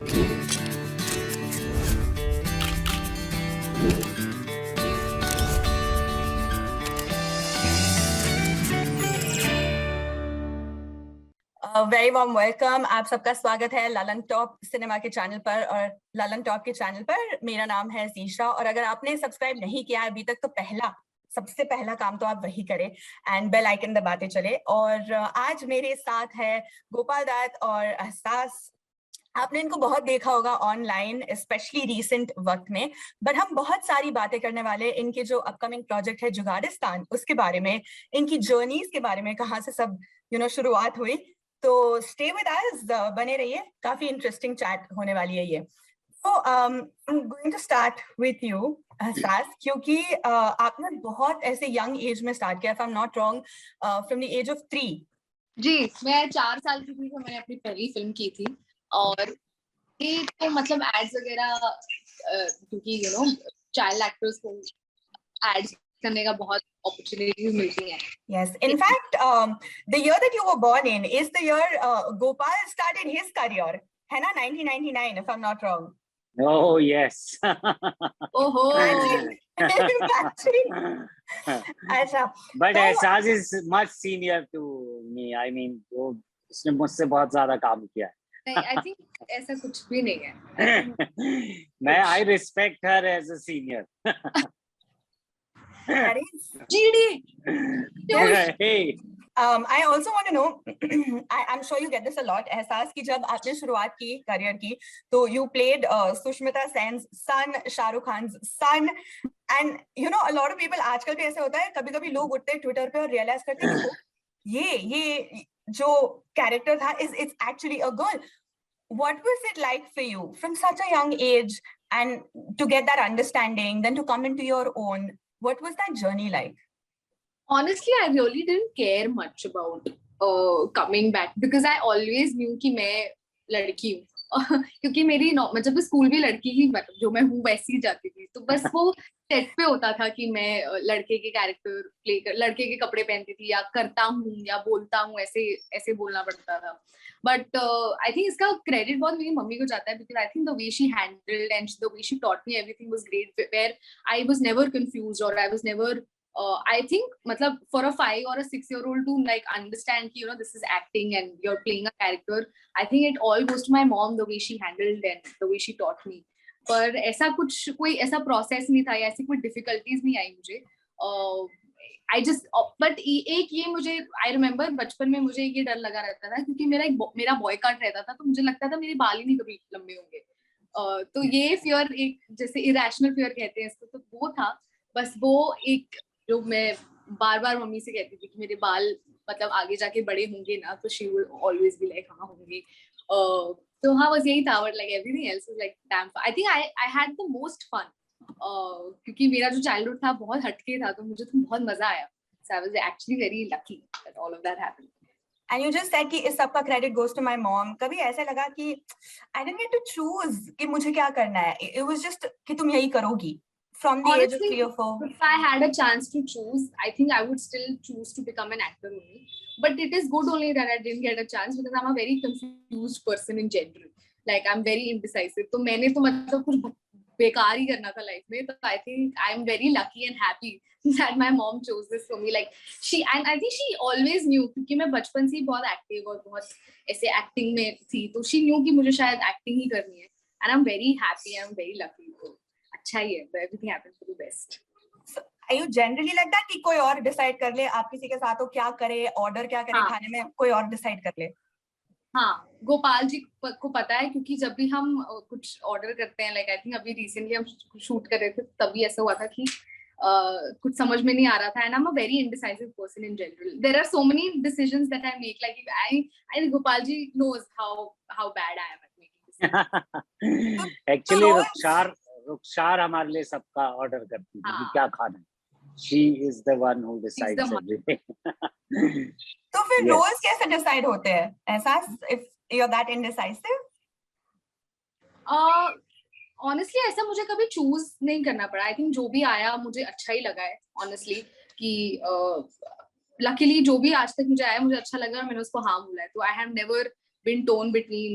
Very warm welcome. आप सबका स्वागत है ललन टॉप सिनेमा के चैनल पर। और ललन टॉप के चैनल पर मेरा नाम है जीशा, और अगर आपने सब्सक्राइब नहीं किया है अभी तक तो सबसे पहला काम तो आप वही करें एंड बेल आइकन दबाते चले। और आज मेरे साथ है गोपाल दत्त और एहसास। आपने इनको बहुत देखा होगा ऑनलाइन, स्पेशली रीसेंट वक्त में, बट हम बहुत सारी बातें करने वाले इनके जो अपकमिंग प्रोजेक्ट है जुगाड़िस्तान, उसके बारे में, इनकी जर्नीज के बारे में, कहाँ से सब शुरुआत हुई। तो स्टे विद अस, बने रहिए, काफी इंटरेस्टिंग चैट होने वाली है ये। तो I am going to start with you Ehsaas, क्योंकि आपने बहुत ऐसे यंग एज में स्टार्ट किया, if I am not wrong, from the age of 3। जी, मैं 4 साल की थी तो मैंने अपनी पहली फिल्म की थी। और ये तो मतलब एड्स वगैरह, क्योंकि चाइल्ड एक्टर्स को एड्स करने का बहुत अपॉर्चुनिटीज मिलती हैं। Yes, in fact, the year that you were born in is the year Gopal started his career, है ना? 1999, if I'm not wrong. Oh yes. ओहो। अच्छा। But Ehsaas is much senior to me. I mean, वो उसने मुझसे बहुत ज्यादा काम किया है। नहीं, I think ऐसा कुछ भी नहीं है। I respect her as a senior. GD. Hey. I also want to know, I'm sure you get this a lot, एहसास की जब आपने शुरुआत की करियर की, तो you played Sushmita सेन's son, Shahrukh Khan's son, and a lot of people, आजकल भी ऐसे होता है, कभी-कभी लोग उठते हैं ट्विटर पे और रियलाइज करते हैं कि ये जो कैरेक्टर था it's actually a girl. What was it like for you from such a young age, and to get that understanding, then to come into your own? What was that journey like? Honestly, I really didn't care much about coming back because I always knew कि मैं लड़की हूँ। क्योंकि मेरी जब school भी लड़की ही, जो मैं हूँ वैसी ही जाती थी, तो बस वो सेट पे होता था कि मैं लड़के के कैरेक्टर प्ले कर, लड़के के कपड़े पहनती थी या करता हूँ या बोलता हूँ, ऐसे बोलना पड़ता था। बट आई थिंक इसका क्रेडिट बहुत मेरी मम्मी को जाता है, because I think the way she handled and the way she taught me everything was great, where I was never confused और I was never I think मतलब for a 5 or a 6-year-old to like understand कि this is acting and you're playing a character, I think it all goes to my mom, the way she handled and the way she taught me. पर ऐसा कोई ऐसा process नहीं था या ऐसी कोई difficulties नहीं आई मुझे। I just but एक ये मुझे I remember बचपन में मुझे ये डर लगा रहता था, क्योंकि मेरा boy cut रहता था, तो मुझे लगता था मेरे बाल ही नहीं कभी लंबे होंगे। तो ये fear, एक जैसे irrational fear कहते हैं इसको, तो वो था। बस वो एक जो मैं बार बार मम्मी से कहती थी कि मेरे बाल मतलब आगे जाके बड़े होंगे ना, तो she will always be like हाँ होंगे। तो हाँ, बस यही था, but like everything else was like damn. I think I had the most fun, क्योंकि मेरा जो चाइल्डहुड था बहुत हटके था, तो मुझे तो बहुत मजा आया। So I was actually very lucky that all of that happened. And you just said कि इस सब का credit goes to my mom. कभी ऐसे लगा कि I didn't get to choose कि मुझे क्या करना है, it was just कि तुम यही करोगी? From the age of 3 or 4. If I had a chance to choose, I think I would still choose to become an actor only. But it is good only that I didn't get a chance, because I'm a very confused person in general. Like I'm very indecisive. तो मैंने तो मतलब कुछ बेकार ही करना था life में, तो I think I'm very lucky and happy that my mom chose this for me. Like and I think she always knew, क्योंकि मैं बचपन से ही बहुत active और बहुत ऐसे acting में थी, तो she knew कि मुझे शायद acting ही करनी है. And I'm very happy, I'm very lucky. अच्छा ही है, everything happens for the best. So, are you generally like that कि कोई और डिसाइड कर ले, आप किसी के साथ हो, क्या करे, ऑर्डर क्या करे खाने में, कोई और डिसाइड कर ले? हाँ, गोपाल जी को पता है, क्योंकि जब भी हम कुछ ऑर्डर करते हैं, लाइक आई थिंक अभी रिसेंटली हम शूट कर रहे थे, तभी ऐसा हुआ था कि कुछ समझ में नहीं आ रहा था, and I am a very indecisive person in general. There are so many decisions that I make, like I Gopal ji knows how bad I am at making this. Actually, Rukhsar हमारे लिए सबका ऑर्डर करती है कि क्या खाना है. She is the one who decides everything. तो फिर रोल्स कैसे डिसाइड होते हैं एहसास, if you're that indecisive? Honestly, ऐसा मुझे कभी चूज नहीं करना पड़ा. आई थिंक जो भी आया मुझे अच्छा ही लगा है, ऑनेस्टली, कि लकीली जो भी आज तक मुझे आया मुझे अच्छा लगा और मैंने उसको हाँ बोला है. तो I have never been torn between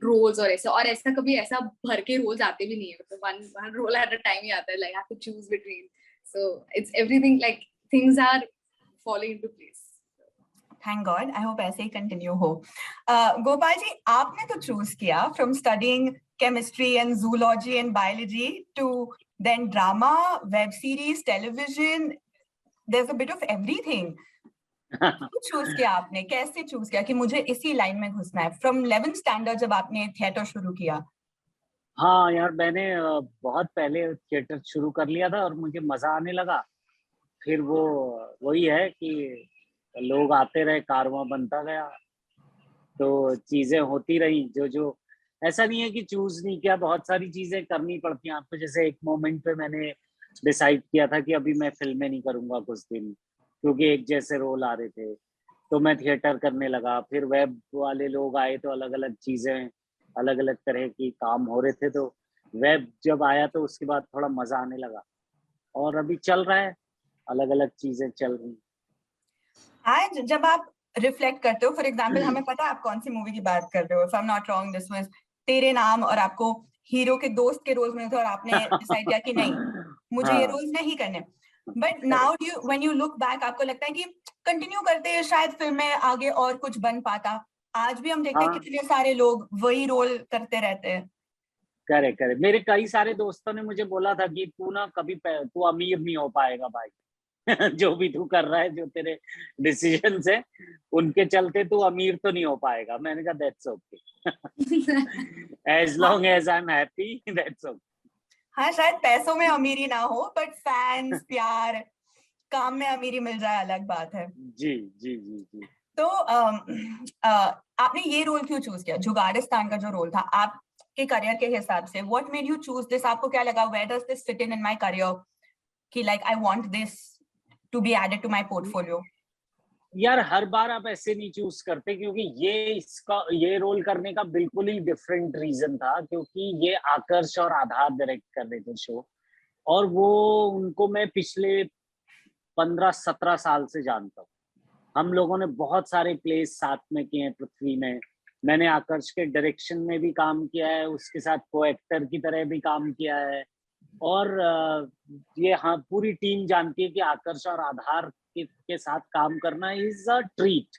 roles और ऐसा कभी ऐसा भर के रोल्स आते भी नहीं है, मतलब one role at a time ही आता है, like I have to choose between, so it's everything like things are falling into place. Thank God, I hope ऐसे ही कंटिन्यू हो। गोपाल जी, आपने तो चूज किया from studying chemistry and zoology and biology to then drama, web series, television, there's a bit of everything. क्यों choose किया आपने, कैसे चूज किया कि मुझे इसी लाइन में घुसना है? फ्रॉम 11th स्टैंडर्ड जब आपने थिएटर शुरू किया? हाँ यार, मैंने बहुत पहले थिएटर शुरू कर लिया था और मुझे मजा आने लगा। फिर वो वही है कि लोग आते रहे, कारवां बनता गया, तो चीजें होती रही। जो ऐसा नहीं है कि चूज नहीं किया, बहुत सारी चीजें करनी पड़ती हैं आपको। जैसे एक मोमेंट पे मैंने डिसाइड किया था कि अभी मैं फिल्में नहीं करूंगा कुछ दिन, क्योंकि एक जैसे रोल आ रहे थे, तो मैं थिएटर करने लगा। फिर वेब वाले लोग आए तो अलग अलग चीजें, अलग अलग तरह की काम हो रहे थे, तो वेब जब आया तो उसके बाद थोड़ा मजा आने लगा, और अभी चल रहा है, अलग अलग चीजें चल रही। आज जब आप रिफ्लेक्ट करते हो, फॉर एग्जाम्पल हमें पता है आप कौन सी मूवी की बात कर रहे हो, if I am not wrong this was तेरे नाम, और आपको हीरो के दोस्त के रोल में थे और आपने डिसाइड किया कि नहीं, मुझे ये हाँ, रोल्स नहीं करने। But now when you look back, आपको लगता है कि कंटिन्यू करते हैं, शायद फिल्में आगे और कुछ बन पाता। आज भी हम देखते हैं हाँ, कितने सारे लोग वही रोल करते रहते हैं। Correct correct. मेरे कई सारे दोस्तों ने मुझे बोला था कि तू ना कभी तू अमीर नहीं हो पाएगा भाई। जो भी तू कर रहा है, जो तेरे डिसीजन है, उनके चलते तू अमीर तो नहीं हो पाएगा। मैंने कहा दैट्स ओके, एज हाँ, long as I am happy, that's okay. हाँ, शायद पैसों में अमीरी ना हो, बट फैंस, प्यार, काम में अमीरी मिल जाए अलग बात है। जी जी जी जी। तो आपने ये रोल क्यों चूज किया, जुगाड़िस्तान का जो रोल था आपके करियर के हिसाब से? What made you choose this? आपको क्या लगा, where does this fit in my career, कि like I want this to be added to my portfolio? यार हर बार आप ऐसे नहीं चूज करते, क्योंकि ये रोल करने का बिल्कुल ही डिफरेंट रीजन था, क्योंकि ये आकर्ष और आधार डायरेक्ट कर रहे थे शो, और वो उनको मैं पिछले 15-17 साल से जानता हूँ। हम लोगों ने बहुत सारे प्लेस साथ में किए हैं पृथ्वी में। मैंने आकर्ष के डायरेक्शन में भी काम किया है, उसके साथ को एक्टर की तरह भी काम किया है, और ये हाँ पूरी टीम जानती है कि आकर्ष और आधार के साथ काम करना इज अ ट्रीट।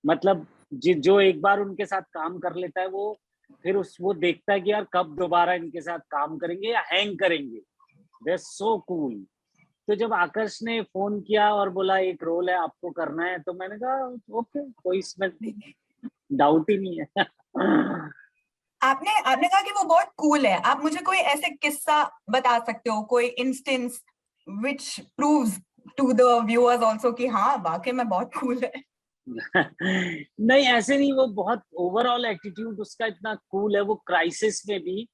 मतलब जो एक बार उनके साथ काम कर लेता है, वो फिर वो देखता है कि यार कब दोबारा इनके साथ काम करेंगे या हैंग करेंगे। They are so cool. तो जब आकर्ष ने फोन किया और बोला एक रोल है आपको करना है, तो मैंने कहा ओके, कोई इसमें डाउट ही नहीं है। आपने आपने कहा कि वो बहुत कूल है। आप मुझे कोई ऐसे किस्सा बता सकते हो, कोई instance which proves to the viewers also कि हाँ वाकई में बहुत कूल है? नहीं ऐसे नहीं, वो बहुत ओवरऑल एटीट्यूड उसका इतना कूल है। वो क्राइसिस में भी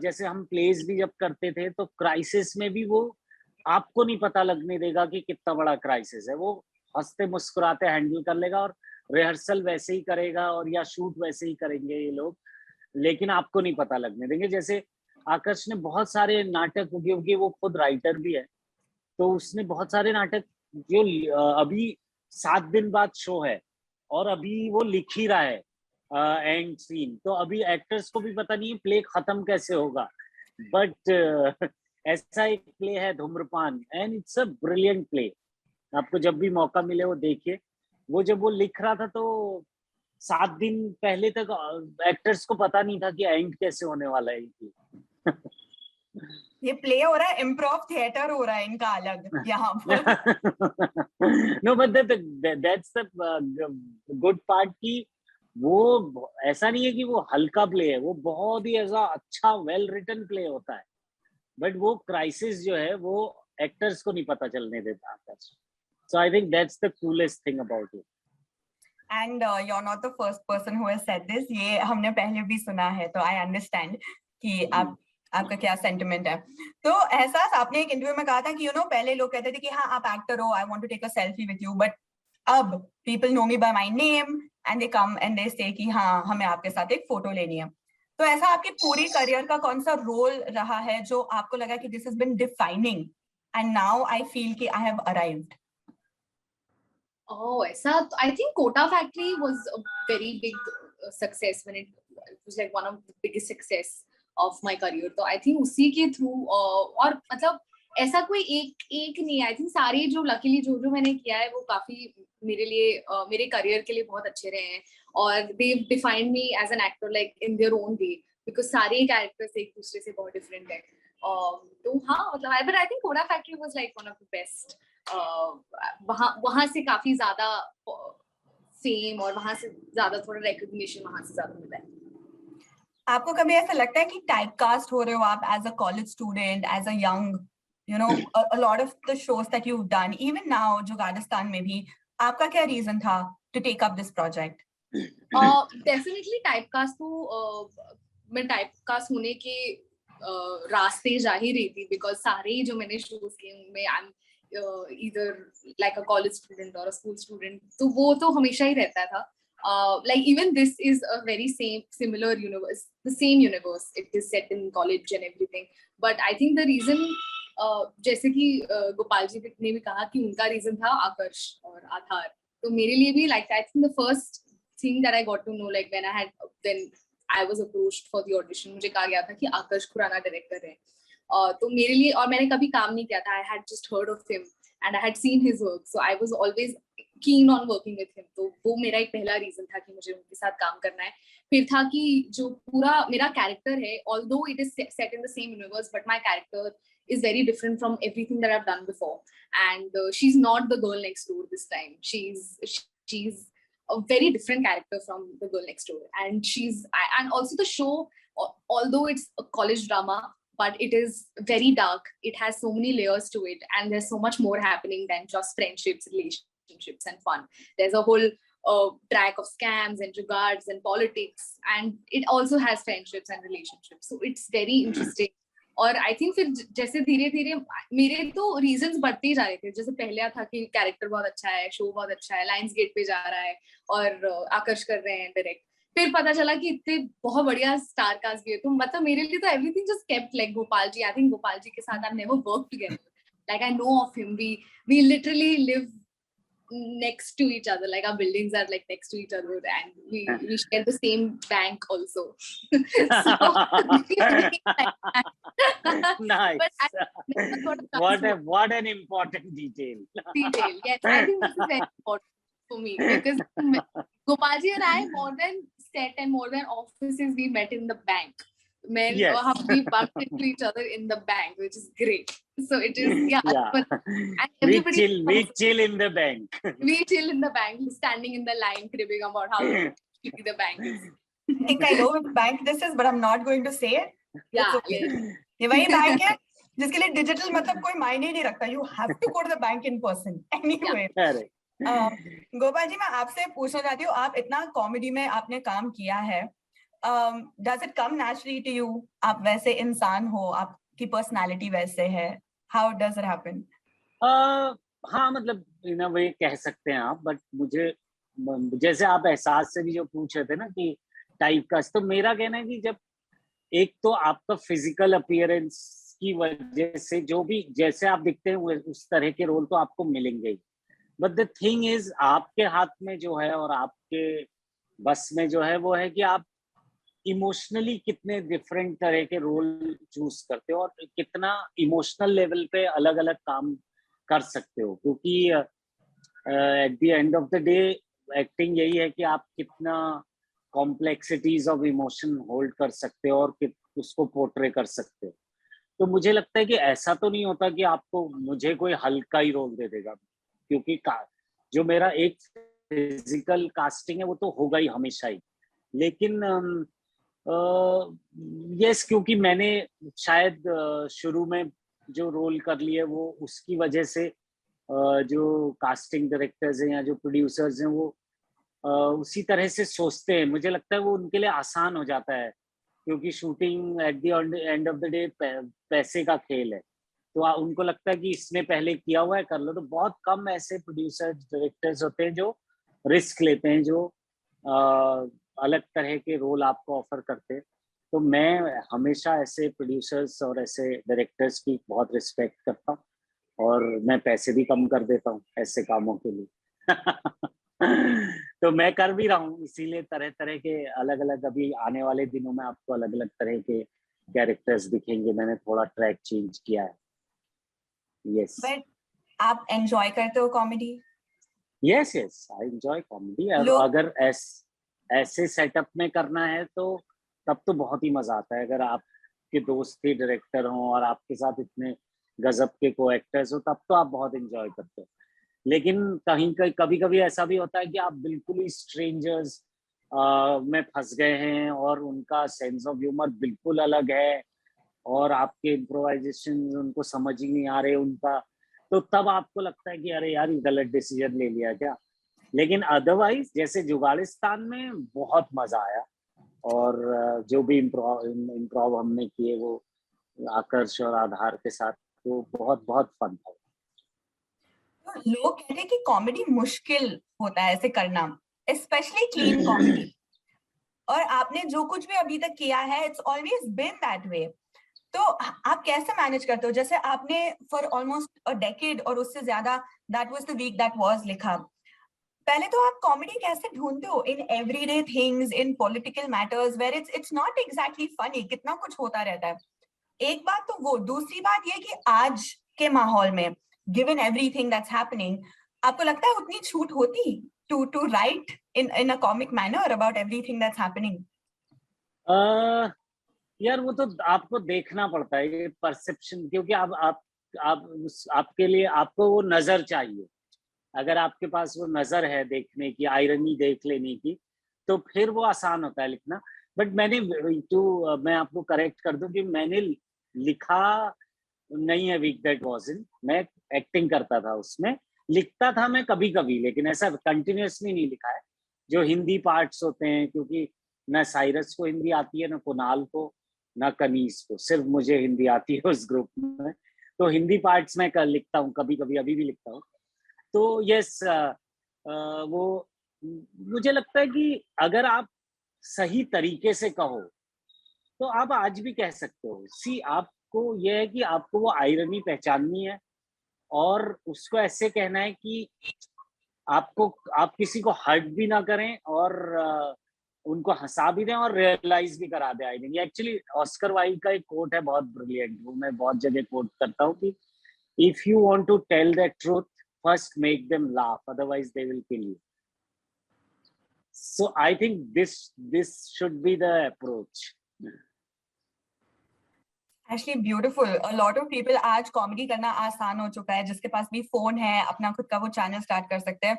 जैसे हम प्लेस भी जब करते थे, तो क्राइसिस में भी वो आपको नहीं पता लगने देगा कि कितना बड़ा क्राइसिस है। वो हंसते मुस्कुराते हैंडल कर लेगा, और रिहर्सल वैसे ही करेगा, और या शूट वैसे ही करेंगे ये लोग, लेकिन आपको नहीं पता लगने देंगे। जैसे आकर्ष ने बहुत सारे नाटक, क्योंकि वो खुद राइटर भी है, तो उसने बहुत सारे नाटक जो अभी 7 दिन बाद शो है और अभी वो लिख ही रहा है एंड सीन, तो अभी एक्टर्स को भी पता नहीं है प्ले खत्म कैसे होगा। बट ऐसा एक प्ले है धूम्रपान, and it's a brilliant play. आपको जब भी मौका मिले वो देखिए। वो जब वो लिख रहा था, तो 7 दिन पहले तक एक्टर्स को पता नहीं था कि एंड कैसे होने वाला है। ये प्ले हो रहा है, इम्प्रोव थिएटर हो रहा है इनका अलग यहाँ पर। No, but that's the good part कि वो ऐसा नहीं है कि वो हल्का प्ले है, वो बहुत ही ऐसा अच्छा वेल रिटन प्ले होता है। बट वो क्राइसिस जो है वो एक्टर्स को नहीं पता चलने देता। So I think that's the coolest thing about it. And you're not the first person who has said this. ये हमने पहले भी सुना है, तो I understand कि आपका क्या सेंटिमेंट है। तो एहसास, आपने एक इंटरव्यू में कहा था कि पहले लोग कहते थे कि हाँ आप एक्टर हो, I want to take a selfie with you, but अब people know me by my name and they come and they say कि हाँ हमें आपके साथ एक फोटो लेनी है। तो ऐसा आपकी पूरी करियर का कौन सा रोल रहा है जो आपको लगा कि this has been defining and now I feel कि आई हैव अराइव्ड? Oh, ऐसा I think Kota Factory was a very big success when it was like one of the biggest success of my career. तो I think उसी के through और मतलब ऐसा कोई एक नहीं, आई थिंक सारे जो लकीली जो मैंने किया है वो काफी मेरे लिए मेरे करियर के लिए बहुत अच्छे रहे हैं, और they defined me as an actor like in their own way, because सारे कैरेक्टर्स एक दूसरे से बहुत डिफरेंट है. तो हाँ मतलब but I think Kota factory was like one of the best. वहां से काफी ज्यादा फेम और वहां से ज्यादा थोड़ा रिकॉग्निशन वहां से ज्यादा मिला है. आपको कभी ऐसा लगता है कि टाइपकास्ट हो रहे हो आप as a college student, as a young, you know, a lot of the shows that you've done, even now, Jugadistan में भी, आपका क्या reason था to take up this project? Definitely typecast तो मैं typecast होने के रास्ते जा ही रही थी, because सारे जो मैंने shows किए उनमें I'm either like a college student or a school student, तो वो तो हमेशा ही रहता था. Like even this is a very similar universe, the same universe. It is set in college and everything. But I think the reason, जैसे कि गोपाल जी ने भी कहा कि उनका रीजन था आकर्ष और आधार, तो मेरे लिए भी like I think the first thing that I got to know like when I was approached for the audition, मुझे कहा गया था कि आकर्ष खुराना डायरेक्टर है. तो मेरे लिए, और मैंने कभी काम नहीं किया था, I had just heard of him and I had seen his work, so I was always keen on working with him. तो वो मेरा एक पहला रीजन था कि मुझे उनके साथ काम करना है. फिर था कि जो पूरा मेरा कैरेक्टर है, although it is set in the same universe, but my character is very different from everything that I've done before. And she's not the girl next door this time. She's a very different character from the girl next door. And also the show, although it's a college drama, but it is very dark. It has so many layers to it, and there's so much more happening than just friendships, relationships, and fun. There's a whole track of scams and regards and politics, and it also has friendships and relationships. So it's very interesting. और I think फिर जैसे धीरे धीरे मेरे तो reasons बढ़ते ही जा रहे थे. जैसे पहले था कि कैरेक्टर बहुत अच्छा है, शो बहुत अच्छा है, लाइंस गेट पे जा रहा है और आकर्ष कर रहे हैं डायरेक्ट. फिर पता चला कि इतने बहुत बढ़िया स्टार कास्ट भी है, तो मतलब मेरे लिए तो everything just kept like Gopal ji. I think Gopal ji के साथ I never work together. Like I know of him, we literally live next to each other, like our buildings are like next to each other, and we share the same bank also. So, nice. But what an important detail. Yes, I think this is very important for me, because Gopalji and I, more than set and more than offices, we met in the bank. Yes. We bumped into each other in the bank, which is great. So it is, yeah. But, and we chill in the bank. We chill in the bank, standing in the line, cribbing about how shitty the bank is. I think I know which bank this is, but I'm not going to say it. Yeah. Okay. ये वही bank है जिसके लिए digital मतलब कोई मायने ही नहीं रखता. You have to go to the bank in person. Anyway. Gopal ji, मैं आपसे पूछना चाहती हूँ, आप इतना कॉमेडी में आपने काम किया है. Does it come naturally to you? आप वैसे इंसान हो, आपकी पर्सनालिटी वैसे है. How does it happen? हाँ मतलब इन अ वे कह सकते हैं आप, बट मुझे जैसे आप एहसास से भी जो पूछ रहे थे ना कि टाइप का, तो मेरा कहना है कि जब एक तो आपका फिजिकल अपीयरेंस की वजह से जो भी जैसे आप दिखते हैं उस तरह के रोल तो आपको मिलेंगे ही. बट द थिंग इज आपके हाथ में जो है और आपके बस में जो है वो है कि आप इमोशनली कितने डिफरेंट तरह के रोल चूज करते हो और कितना इमोशनल लेवल पे अलग अलग काम कर सकते हो. क्योंकि at the end of the day acting यही है कि आप कितना कॉम्प्लेक्सिटीज ऑफ इमोशन होल्ड कर सकते हो और उसको पोर्ट्रे कर सकते हो. तो मुझे लगता है कि ऐसा तो नहीं होता कि आपको मुझे कोई हल्का ही रोल दे देगा, क्योंकि जो मेरा एक फिजिकल कास्टिंग है वो तो होगा ही हमेशा ही. लेकिन यस क्योंकि मैंने शायद शुरू में जो रोल कर लिए वो उसकी वजह से जो कास्टिंग डायरेक्टर्स हैं या जो प्रोड्यूसर्स हैं वो उसी तरह से सोचते हैं. मुझे लगता है वो उनके लिए आसान हो जाता है, क्योंकि shooting at the end of the day पैसे का खेल है. तो उनको लगता है कि इसने पहले किया हुआ है, कर लो. तो बहुत कम ऐसे प्रोड्यूसर्स डायरेक्टर्स होते हैं जो रिस्क लेते हैं, जो अलग तरह के रोल आपको ऑफर करते हैं. तो मैं हमेशा ऐसे प्रोड्यूसर्स और ऐसे डायरेक्टर्स की बहुत रिस्पेक्ट करता हूँ, और मैं पैसे भी कम कर देता हूँ ऐसे कामों के लिए. तो मैं कर भी रहा हूँ, इसीलिए तरह तरह के अलग अलग, अभी आने वाले दिनों में आपको अलग अलग तरह के कैरेक्टर्स दिखेंगे। मैंने थोड़ा ट्रैक चेंज किया है। यस बट आप एंजॉय करते हो comedy? Yes yes, I enjoy comedy. और लोग अगर ऐसे सेटअप में करना है तो तब तो बहुत ही मजा आता है। अगर आपके दोस्त ही डायरेक्टर हों और आपके साथ इतने गजब के को एक्टर्स हो, तब तो आप बहुत एंजॉय करते हो। लेकिन कहीं कभी कभी ऐसा भी होता है कि आप बिल्कुल ही स्ट्रेंजर्स में फंस गए हैं और उनका सेंस ऑफ ह्यूमर बिल्कुल अलग है और आपके इम्प्रोवाइजेशन उनको समझ ही नहीं आ रहे उनका, तो तब आपको लगता है कि अरे यार ये गलत डिसीजन ले लिया क्या। लेकिन अदरवाइज जैसे जुगाड़िस्तान में बहुत मजा आया, और जो भी इम्प्रोव हमने किए वो आकर्ष और आधार के साथ, तो बहुत बहुत फन था। लोग कहते हैं कि कॉमेडी मुश्किल होता है ऐसे करना, स्पेशली क्लीन कॉमेडी, और आपने जो कुछ भी अभी तक किया है it's always been that way. तो आप कैसे मैनेज करते हो? जैसे आपने फॉर ऑलमोस्ट अ डेकेड और उससे ज्यादा that was the week that was लिखा, पहले तो आप कॉमेडी कैसे ढूंढते हो in everyday things, in political matters where it's not exactly funny, कितना कुछ होता रहता है। एक बात तो वो, दूसरी बात ये कि आज के माहौल में गिवन एवरीथिंग दैट्स हैपनिंग, आपको लगता है उतनी छूट होती to write in a comic manner about everything that's happening? यार वो तो आपको देखना पड़ता है, ये परसेप्शन, क्योंकि आपके लिए आपको वो नजर चाहिए। अगर आपके पास वो नजर है देखने की, आयरनी देख लेने की, तो फिर वो आसान होता है लिखना। बट मैं आपको करेक्ट कर दूं कि मैंने लिखा नहीं है वीक दैट वाज इन। मैं एक्टिंग करता था उसमें, लिखता था मैं कभी कभी, लेकिन ऐसा कंटिन्यूअसली नहीं लिखा है। जो हिंदी पार्ट्स होते हैं, क्योंकि न साइरस को हिंदी आती है, न कुणाल को, न कनीस को, सिर्फ मुझे हिंदी आती है उस ग्रुप में। तो हिंदी पार्ट्स मैं लिखता हूँ कभी कभी, अभी भी लिखता हूँ। तो यस, वो मुझे लगता है कि अगर आप सही तरीके से कहो तो आप आज भी कह सकते हो। आपको यह है कि आपको वो आयरनी पहचाननी है और उसको ऐसे कहना है कि आप किसी को हर्ट भी ना करें और उनको हंसा भी दें और रियलाइज भी करा दें। I think actually Oscar Wilde का एक कोट है बहुत ब्रिलियंट, वो मैं बहुत जगह कोट करता हूँ कि if you want to tell the truth, first make them laugh, otherwise they will kill you. So I think this should be the approach. Actually beautiful. A lot of people आज comedy करना आसान हो चुका है, जिसके पास भी phone है अपना खुद का वो चैनल स्टार्ट कर सकते हैं।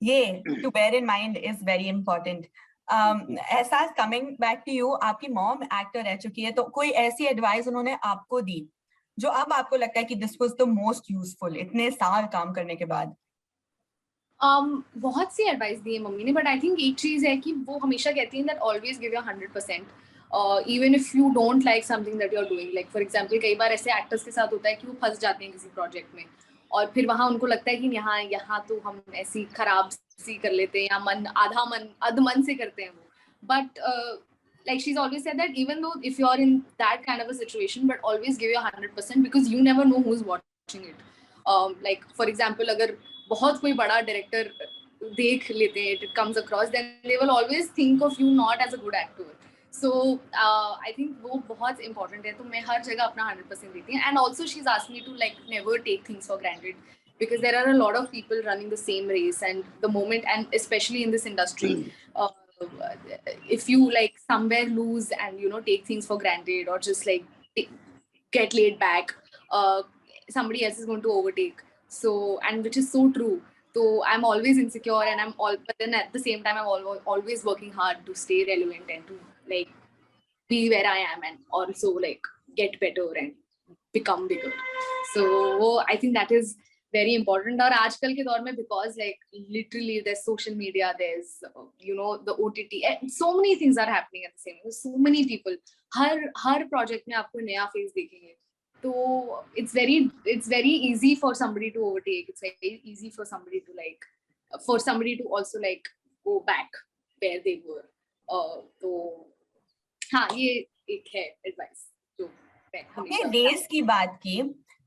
ये to bear in mind is very important. एहसास, कमिंग बैक टू यू, आपकी मॉम एक्टर रह चुकी है, तो कोई ऐसी एडवाइस उन्होंने आपको दी जो अब आपको लगता है कि this was the most useful इतने साल काम करने के बाद? बहुत सी एडवाइस दी है मम्मी ने, बट आई थिंक एक चीज है कि वो हमेशा कहती हैं that always give your 100%, even if you don't like something that you are doing. Like for example कई बार ऐसे एक्टर्स के साथ होता है कि वो फंस जाते हैं किसी प्रोजेक्ट में और फिर वहां उनको लगता है कि यहाँ तो हम ऐसी खराब सी कर लेते हैं या अधमन से करते हैं वो। But like she's always said that even though if you're in that kind of a situation, but always give your 100% because you never know who's watching it. Like for example, अगर बहुत कोई बड़ा डायरेक्टर देख लेते हैं, it comes across, then they will always think of you not as a good actor. So I think वो बहुत important है, तो मैं हर जगह अपना 100% देती हूँ. And also she's asked me to like never take things for granted because there are a lot of people running the same race, and the moment, and especially in this industry, if you like somewhere lose and you know take things for granted or just like get laid back, somebody else is going to overtake. So, and which is so true. So I'm always insecure and but then at the same time I'm always working hard to stay relevant and to like be where I am and also like get better and become bigger. So I think that is very important. और आजकल के दौर में because like literally there's social media, there's you know the OTT, so many things are happening at the same time. So many people, her project में आपको नया face देखेंगे. So it's very easy for somebody to overtake. It's very easy for somebody to like, for somebody to also like go back where they were. तो हाँ, ये एक है advice जो आपने डेज की बात की,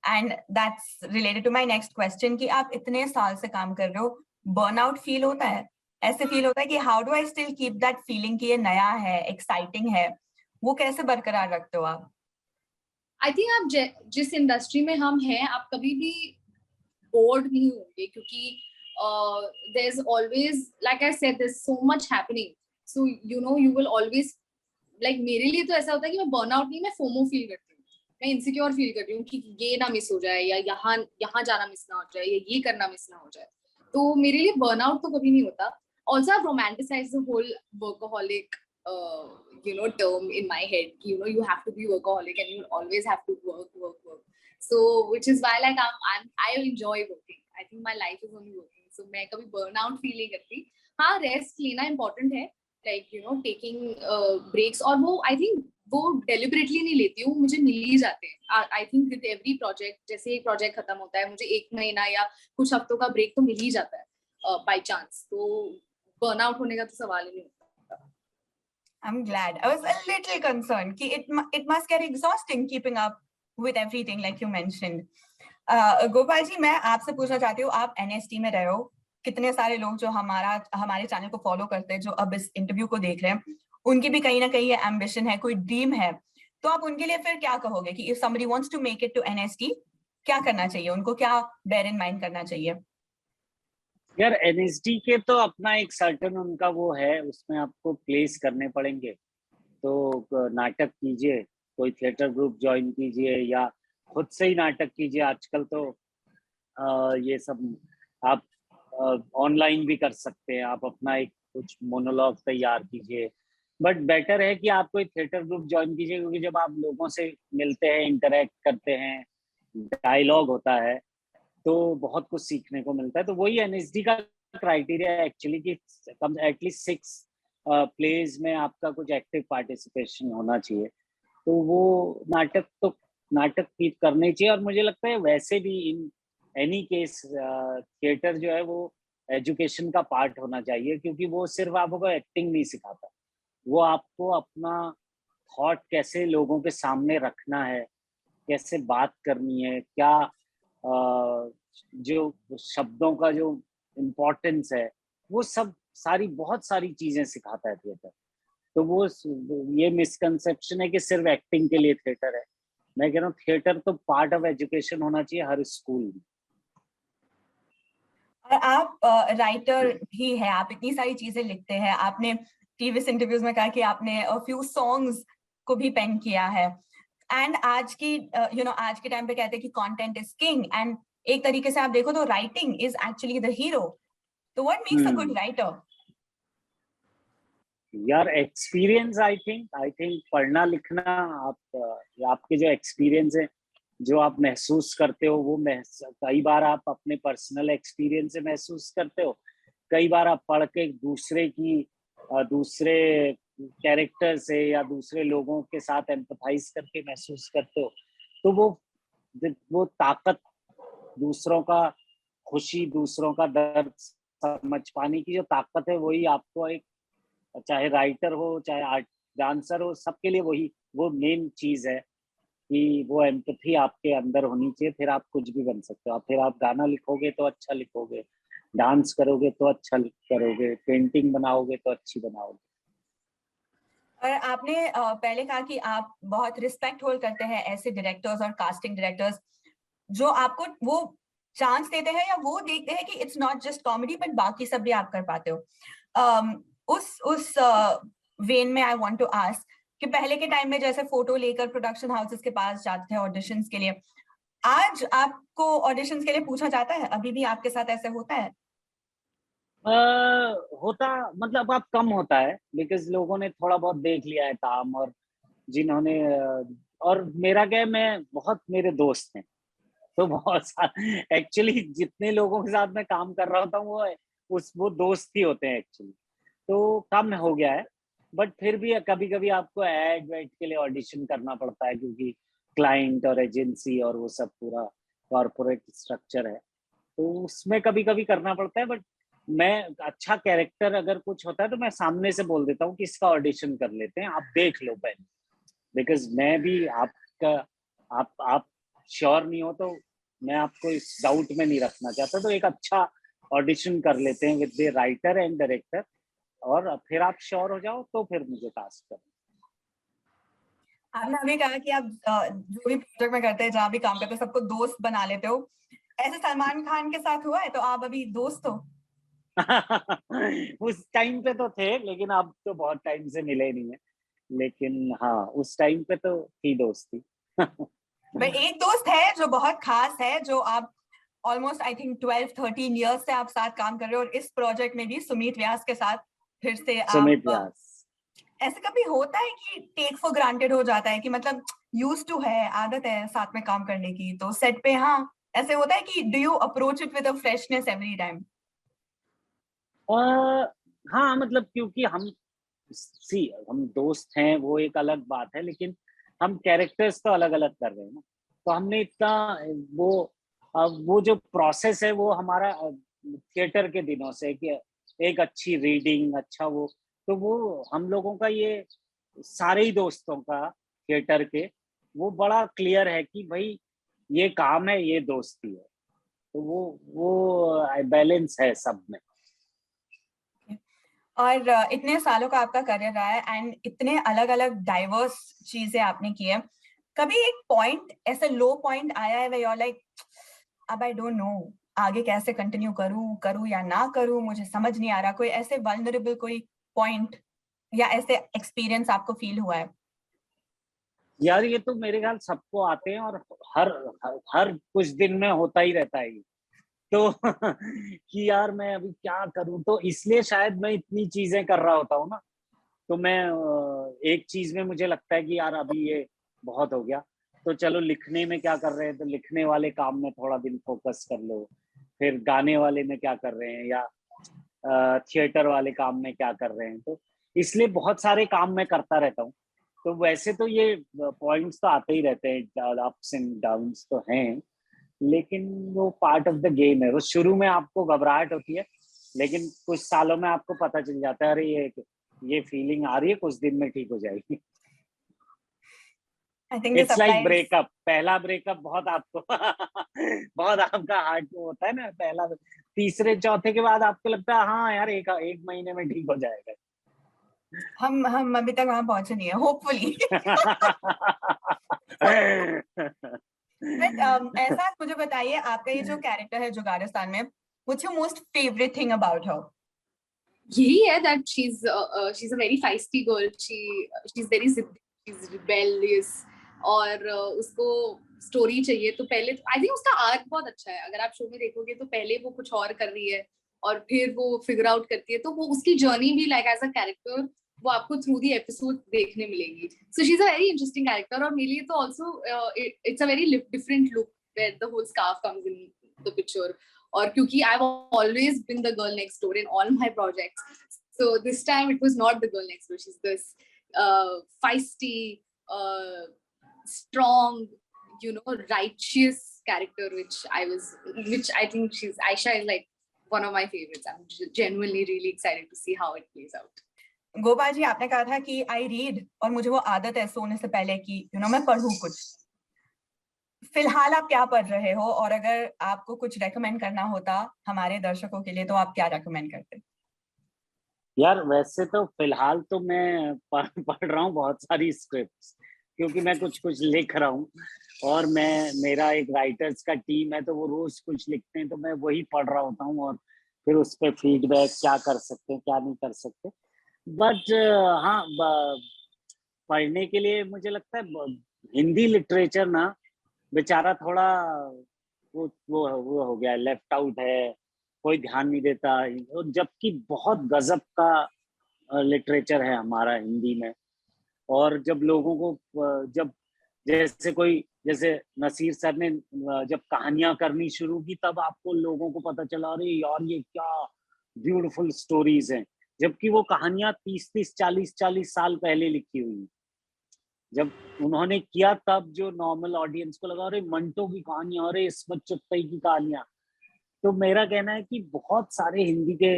and that's related to my next question कि आप इतने साल से काम कर रहे हो, बर्नआउट फील होता है? ऐसे फील होता है कि how do I still keep that feeling कि ये नया है, एक्साइटिंग है, वो कैसे बरकरार रखते हो आप? आई थिंक आप जिस इंडस्ट्री में हम हैं, आप कभी भी बोर्ड नहीं होंगे, क्योंकि there is always, like I said, there is so much happening, so you know you will always, like मेरे लिए तो ऐसा होता है कि मैं बर्नआउट नहीं, मैं फोमो फील करती हूँ, मैं इनसिक्योर फील करती हूँ कि ये ना मिस हो जाए, या यहाँ यहाँ जाना मिस ना हो जाए, या ये करना मिस ना हो जाए। तो मेरे लिए बर्नआउट तो कभी नहीं होता। Also I romanticize the whole workaholic term in my head, you have to be workaholic and you always have to work. So which is why like I enjoy working. I think my life is only working, so मैं कभी burnout feel नहीं करती। हाँ, rest लेना important है, like taking breaks, और वो I think वो deliberately नहीं लेती हूँ, मुझे मिल ही जाते हैं। I think with every project, जैसे एक project खत्म होता है, मुझे 1 महीना या कुछ हफ्तों का break तो मिल ही जाता है by chance, तो burnout होने का तो सवाल ही नहीं होता। I'm glad. I was a little concerned कि it must get exhausting keeping up with everything like you mentioned. Gopal ji, मैं आपसे पूछना चाहती हूँ, आप NST में रहे हो, कितने सारे लोग जो हमारे चैनल को फॉलो करते हैं, जो अब इस इंटरव्यू को देख रहे हैं, उनकी भी कहीं ना कहीं ये एम्बिशन है, कोई ड्रीम है, तो आप उनके लिए फिर क्या कहोगे कि if somebody wants to make it to NST, क्या करना चाहिए उनको, क्या बेयर इन माइंड करना चाहिए? यार NSD के तो अपना एक सर्टन उनका वो है, उसमें आपको प्लेस करने पड़ेंगे। तो नाटक कीजिए, कोई थिएटर ग्रुप ज्वाइन कीजिए, या खुद से ही नाटक कीजिए। आजकल तो ये सब आप ऑनलाइन भी कर सकते हैं। आप अपना एक कुछ मोनोलॉग तैयार कीजिए, बट बेटर है कि आप कोई थिएटर ग्रुप ज्वाइन कीजिए, क्योंकि जब आप लोगों से मिलते हैं, इंटरेक्ट करते हैं, डायलॉग होता है, तो बहुत कुछ सीखने को मिलता है। तो वही NSD का क्राइटेरिया है एक्चुअली, कि कम एटलीस्ट 6 प्लेज में आपका कुछ एक्टिव पार्टिसिपेशन होना चाहिए। तो वो नाटक की करने चाहिए। और मुझे लगता है वैसे भी इन एनी केस थिएटर जो है वो एजुकेशन का पार्ट होना चाहिए, क्योंकि वो सिर्फ आपको एक्टिंग नहीं सिखाता, वो आपको अपना थॉट कैसे लोगों के सामने रखना है, कैसे बात करनी है, क्या जो शब्दों का जो इम्पोर्टेंस है, वो सब बहुत सारी चीजें सिखाता है थिएटर। तो वो ये मिसकंसेप्शन है कि सिर्फ एक्टिंग के लिए थिएटर है। मैं कह रहा हूँ थिएटर तो पार्ट ऑफ एजुकेशन होना चाहिए हर स्कूल में। और आप राइटर भी है, आप इतनी सारी चीजें लिखते हैं, आपने प्रीवियस इंटरव्यूज में कहा कि आपने फ्यू सॉन्ग्स को भी पेन किया है, एंड आज के टाइम पे कहते हैं कि कंटेंट इज किंग, एंड एक तरीके से आप देखो तो writing is actually the hero. तो what makes a good writer? यार एक्सपीरियंस, आई थिंक पढ़ना लिखना, आपके जो एक्सपीरियंस है, जो आप महसूस करते हो, वो कई बार आप अपने पर्सनल एक्सपीरियंस से महसूस करते हो, कई बार आप पढ़ के दूसरे कैरेक्टर से या दूसरे लोगों के साथ एम्पथाइज करके महसूस करते हो। तो वो ताकत, दूसरों का खुशी, दूसरों का दर्द समझ पाने की जो ताकत है, वही आपको एक, चाहे राइटर हो चाहे आर्ट डांसर हो, सबके लिए वो मेन चीज है कि वो एम्पैथी आपके अंदर होनी चाहिए। फिर आप कुछ भी बन सकते हो। फिर आप गाना लिखोगे तो अच्छा लिखोगे, डांस करोगे तो अच्छा करोगे, पेंटिंग बनाओगे तो अच्छी बनाओगे। और आपने पहले कहा कि आप बहुत रिस्पेक्ट होल्ड करते हैं ऐसे डायरेक्टर्स और कास्टिंग डायरेक्टर्स जो आपको वो चांस देते हैं, या वो देखते हैं कि it's not just comedy but बाकी सब भी आप कर पाते हो। उस वेन में आई वांट टू आस्क कि पहले के टाइम में जैसे फोटो लेकर प्रोडक्शन हाउसेस के पास जाते थे ऑडिशंस के लिए, आज आपको ऑडिशंस के लिए पूछा जाता है? अभी भी आपके साथ ऐसे होता है? होता, मतलब अब कम होता है, बिकॉज लोगों ने थोड़ा बहुत देख लिया है काम, और जिन्होंने और मेरा क्या है, मेरे दोस्त हैं, तो बहुत एक्चुअली जितने लोगों के साथ मैं काम कर रहा होता हूँ वो दोस्त ही होते हैं एक्चुअली। तो कम हो गया है, बट फिर भी कभी कभी आपको एड वेड के लिए ऑडिशन करना पड़ता है, क्योंकि क्लाइंट और एजेंसी और वो सब पूरा कॉर्पोरेट स्ट्रक्चर है, तो उसमें कभी कभी करना पड़ता है। बट मैं अच्छा कैरेक्टर अगर कुछ होता है तो मैं सामने से बोल देता हूँ कि इसका ऑडिशन कर लेते हैं, आप देख लो पहले, बिकॉज मैं भी आप श्योर नहीं हो तो मैं आपको इस डाउट में नहीं रखना चाहता। तो एक अच्छा ऑडिशन कर लेते हैं with the writer and director, और फिर आप श्योर हो जाओ तो फिर मुझे कास्ट करो। आपने अभी कहा कि आप जो भी प्रोजेक्ट में करते हैं, जहाँ भी काम करते हो, सबको दोस्त बना लेते हो। ऐसे सलमान खान के साथ हुआ है? तो आप अभी दोस्त हो? उस टाइम पे तो थे, लेकिन अब तो बहुत टाइम से मिले नहीं है, लेकिन हाँ उस टाइम पे तो थी दोस्ती। भाई एक दोस्त है जो बहुत खास है, जो आप ऑलमोस्ट आई थिंक 12-13 इयर्स से आप साथ काम कर रहे हो, और इस प्रोजेक्ट में भी सुमित व्यास के साथ फिर से सुमित आप व्यास। ऐसे कभी होता है कि टेक फॉर ग्रांटेड हो जाता है कि मतलब यूज टू है, आदत है साथ में काम करने की, तो सेट पे हाँ ऐसे होता है कि do you approach it with a freshness every time? हाँ मतलब क्योंकि हम दोस्त हैं वो एक अलग बात है, लेकिन हम कैरेक्टर्स तो अलग अलग कर रहे हैं ना, तो हमने इतना वो वो जो प्रोसेस है वो हमारा थिएटर के दिनों से कि एक अच्छी रीडिंग, अच्छा वो, तो वो हम लोगों का ये सारे ही दोस्तों का थिएटर के वो बड़ा क्लियर है कि भाई ये काम है, ये दोस्ती है, तो वो बैलेंस है सब में। और इतने सालों का आपका करियर रहा है एंड इतने अलग अलग डाइवर्स चीजें आपने की है, कभी एक पॉइंट ऐसे लो पॉइंट आया है वे यू आर लाइक अब आई डोंट नो आगे कैसे कंटिन्यू करूं करूं या ना करूं, मुझे समझ नहीं आ रहा, कोई ऐसे वल्नरेबल कोई पॉइंट या ऐसे एक्सपीरियंस आपको फील हुआ है? यार ये तो मेरे ख्याल सबको आते हैं, और हर कुछ दिन में होता ही रहता है ये तो कि यार मैं अभी क्या करूं, तो इसलिए शायद मैं इतनी चीजें कर रहा होता हूँ ना, तो मैं एक चीज में मुझे लगता है कि यार अभी ये बहुत हो गया, तो चलो लिखने में क्या कर रहे हैं, तो लिखने वाले काम में थोड़ा दिन फोकस कर लो, फिर गाने वाले में क्या कर रहे हैं, या थिएटर वाले काम में क्या कर रहे हैं, तो इसलिए बहुत सारे काम मैं करता रहता हूँ। तो वैसे तो ये पॉइंट्स तो आते ही रहते हैं, अप्स एंड डाउन्स तो हैं, लेकिन वो पार्ट ऑफ द गेम है। वो शुरू में आपको घबराहट होती है, लेकिन कुछ सालों में आपको पता चल जाता है, अरे ये फीलिंग आ रही है, कुछ दिन में ठीक हो जाएगी। I think this it's like applies. Breakup, पहला ब्रेकअप बहुत आपको बहुत आपका हार्ट में होता है ना, पहला, तीसरे चौथे के बाद आपको लगता है हाँ यार एक एक महीने में ठीक हो जाएगा। हम अभी तक वहां पहुंचे नहीं है, होपफुली। बट ऐसा मुझे बताइए, आपका ये जो कैरेक्टर है जुगारिस्तान में, what's your most favourite thing about her? यही है that she's a very feisty girl. She's very zippy, she's rebellious, और उसको स्टोरी चाहिए तो पहले आई थिंक उसका आर्क बहुत अच्छा है। अगर आप शो में देखोगे तो पहले वो कुछ और कर रही है और फिर वो फिगर आउट करती है, तो वो उसकी जर्नी भी लाइक एज अ कैरेक्टर वो आपको थ्रू दी एपिसोड देखने मिलेगी। So she is a very interesting character, और मेरे लिए तो also it's a very different look where the whole scarf comes in the picture. और क्योंकि I have always been the girl next door in all my projects, so this time it was not the girl next door. She's this feisty, strong, righteous character, which I think Aisha is like one of my favorites. I'm genuinely really excited to see how it plays out. Gopal ji, आपने कहा था कि I read और मुझे वो आदत है सोने से पहले कि मैं पढ़ूं कुछ। फिलहाल आप क्या पढ़ रहे हो, और अगर आपको कुछ रेकमेंड करना होता हमारे दर्शकों के लिए तो आप क्या रेकमेंड करते? यार वैसे तो फिलहाल तो मैं पढ़ रहा हूँ बहुत सारी स्क्रिप्ट्स, क्योंकि मैं कुछ कुछ लिख रहा हूँ, और मेरा एक राइटर्स का टीम है, तो वो रोज कुछ लिखते हैं, तो मैं वही पढ़ रहा होता हूँ, और फिर उस पर फीडबैक क्या कर सकते हैं क्या नहीं कर सकते। बट हाँ, पढ़ने के लिए मुझे लगता है हिंदी लिटरेचर ना बेचारा थोड़ा वो हो गया, लेफ्ट आउट है, कोई ध्यान नहीं देता, जबकि बहुत गजब का लिटरेचर है हमारा हिंदी में। और जब लोगों को जब जैसे नसीर सर ने जब कहानियां करनी शुरू की, तब आपको लोगों को पता चला अरे यार ये क्या ब्यूटीफुल स्टोरीज हैं, जबकि वो कहानियां 30-30 40-40 साल पहले लिखी हुई। जब उन्होंने किया तब जो नॉर्मल ऑडियंस को लगा अरे मंटो की कहानियां, अरे इस्मत चुगताई की कहानियां। तो मेरा कहना है कि बहुत सारे हिंदी के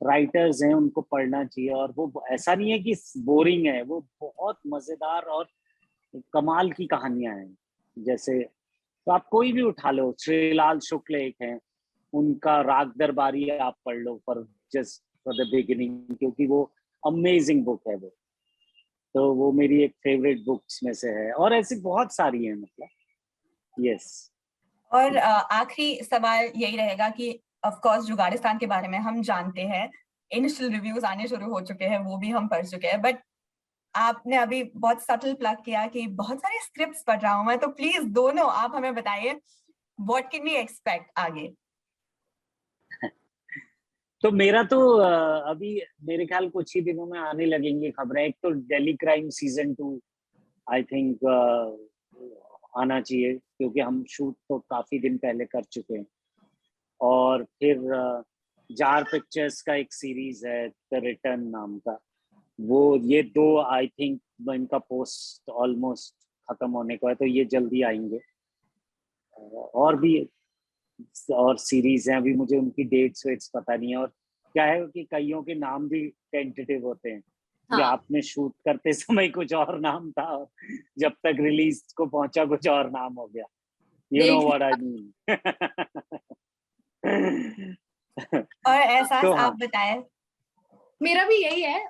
राइटर्स हैं, उनको पढ़ना चाहिए, और वो ऐसा नहीं है कि बोरिंग है, वो बहुत मजेदार और कमाल की कहानियां हैं। जैसे तो आप कोई भी उठा लो, श्रीलाल शुक्ल एक हैं, उनका राग दरबारी आप पढ़ लो for just for the beginning, क्योंकि वो अमेजिंग बुक है वो। तो वो मेरी एक फेवरेट बुक्स में से है, और ऐसी बहुत सारी हैं मतलब। यस। और आखिरी सवाल यही रहेगा कि ऑफ कोर्स जुगाड़िस्तान के बारे में हम जानते हैं, इनिशियल रिव्यूज आने शुरू हो चुके हैं, वो भी हम पढ़ चुके हैं, बट आपने अभी बहुत सटल प्लग किया कि बहुत सारे स्क्रिप्ट्स पढ़ रहा हूं मैं, तो प्लीज दोनों आप हमें बताइए व्हाट कैन वी एक्सपेक्ट आगे। तो मेरा तो अभी मेरे ख्याल कुछ ही दिनों में आने लगेंगी खबरें। एक तो Delhi crime season 2 I think आना चाहिए, क्योंकि हम शूट तो काफी दिन पहले कर चुके हैं। और फिर जार पिक्चर्स का एक सीरीज है द रिटर्न नाम का, वो ये 2 आई थिंक इनका पोस्ट ऑलमोस्ट खत्म होने को है, तो ये जल्दी आएंगे। और भी और सीरीज हैं, अभी मुझे उनकी डेट्स वेट्स पता नहीं है। और क्या है कि कईयों के नाम भी टेंटेटिव होते हैं कि आपने शूट करते समय कुछ और नाम था, और जब तक रिलीज को पहुंचा कुछ और नाम हो गया। You know what I mean. और एहसास तो आप बताएं। मेरा भी यही है,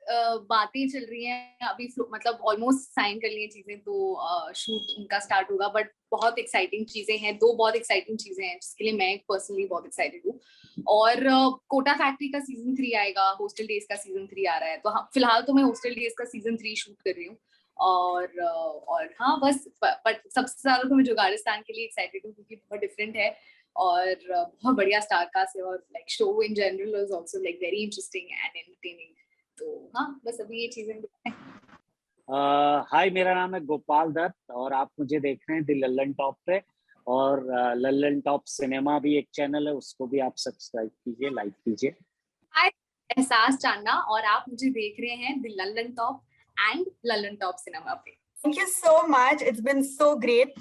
बातें चल रही हैं अभी, मतलब ऑलमोस्ट साइन कर लिए चीजें, तो शूट उनका स्टार्ट होगा। बट बहुत एक्साइटिंग चीजें हैं, 2 बहुत एक्साइटिंग चीजें हैं जिसके लिए मैं पर्सनली बहुत एक्साइटेड हूँ। और कोटा फैक्ट्री का सीजन 3 आएगा, हॉस्टल डेज का सीजन 3 आ रहा है, तो फिलहाल तो मैं हॉस्टल डेज का सीजन 3 शूट कर रही हूँ। और हाँ बस, बट सबसे ज्यादा तो मैं जुगाड़िस्तान के लिए एक्साइटेड हूँ, क्योंकि बहुत डिफरेंट है और बहुत बढ़िया स्टार कास्ट है, और like show in general was also like very interesting and entertaining. तो हाँ बस अभी ये चीजें हैं। हाय, मेरा नाम है गोपाल दत्त, और आप मुझे देख रहे हैं द लल्लन टॉप पे। और लल्लन टॉप सिनेमा भी एक चैनल है, उसको भी आप सब्सक्राइब कीजिए, लाइक कीजिए। हाय, एहसास चांदना, और आप मुझे देख रहे हैं the Lallan top and Lallan top cinema पे। Thank you so much. It's been so great.